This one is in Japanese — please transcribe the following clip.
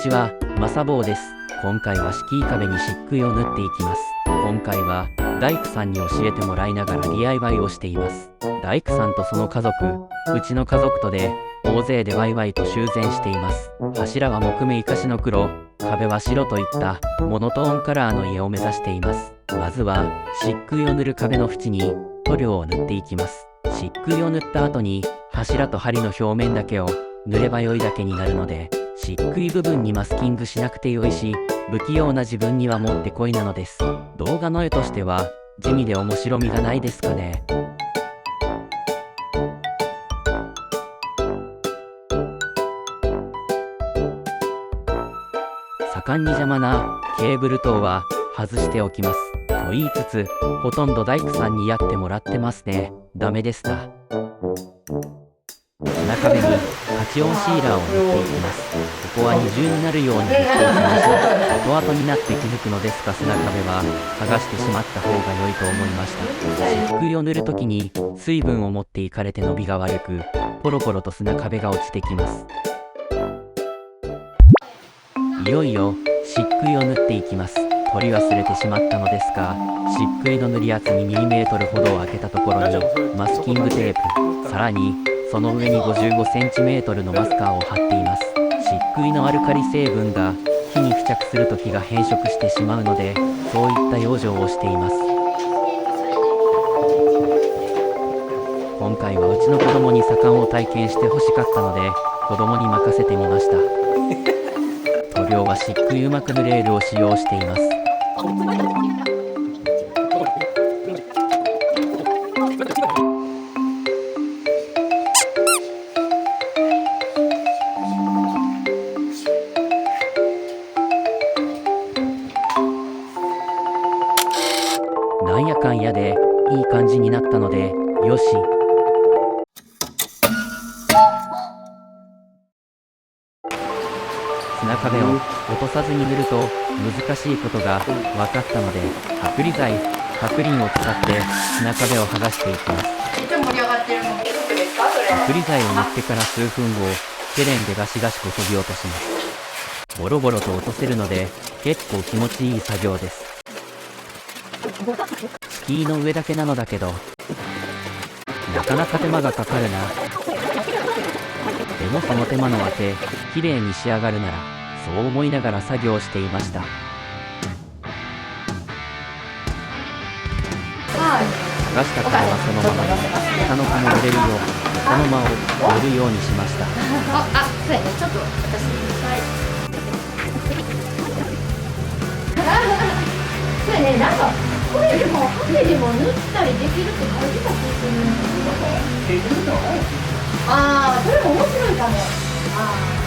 ちは、まさぼうです。今回は敷居壁に漆喰を塗っていきます。今回は、大工さんに教えてもらいながら DIY をしています。大工さんとその家族、うちの家族とで、大勢でワイワイと修繕しています。柱は木目生かしの黒、壁は白といったモノトーンカラーの家を目指しています。まずは、漆喰を塗る壁の縁に塗料を塗っていきます。漆喰を塗った後に、柱と梁の表面だけを塗れば良いだけになるので、漆喰部分にマスキングしなくてよいし、不器用な自分にはもってこいなのです。動画の絵としては地味で面白みがないですかね。盛んに邪魔なケーブル等は外しておきます。と言いつつ、ほとんど大工さんにやってもらってますね。ダメでした。砂壁に8音シーラーを塗っていきます。ここは二重になるように塗っていきました。後々になって気づくのですが、砂壁は剥がしてしまった方が良いと思いました。漆喰を塗るときに水分を持っていかれて伸びが悪く、ポロポロと砂壁が落ちてきます。いよいよ漆喰を塗っていきます。取り忘れてしまったのですが、漆喰の塗り圧に 2mm ほどを開けたところにマスキングテープ、さらにその上に 55cm のマスカーを貼っています。漆喰のアルカリ成分が火に付着するときが変色してしまうので、そういった養生をしています。今回はうちの子供に左官を体験してほしかったので、子供に任せてみました。塗料は漆喰うまく塗レールを使用しています。なんやかんやでいい感じになったのでよし。砂壁を落とさずに塗ると難しいことが分かったので、剥離剤、剥リンを使って砂壁を剥がしていきます。剥離剤を塗ってから数分後、ケレンでガシガシこそぎ落とします。ボロボロと落とせるので結構気持ちいい作業です。敷居の上だけなのだけど、なかなか手間がかかるな。でもその手間のわけ、綺麗に仕上がるなら、そう思いながら作業していました。剥がした皮はそのままに、下の葉も塗れるよう、床の間を塗るようにしました。そうやね、ちょっと私そうやね、なんかこれでもハケでも塗ったりできるって書いてた気がするんですけど。ああ、それも面白いかも。ああ。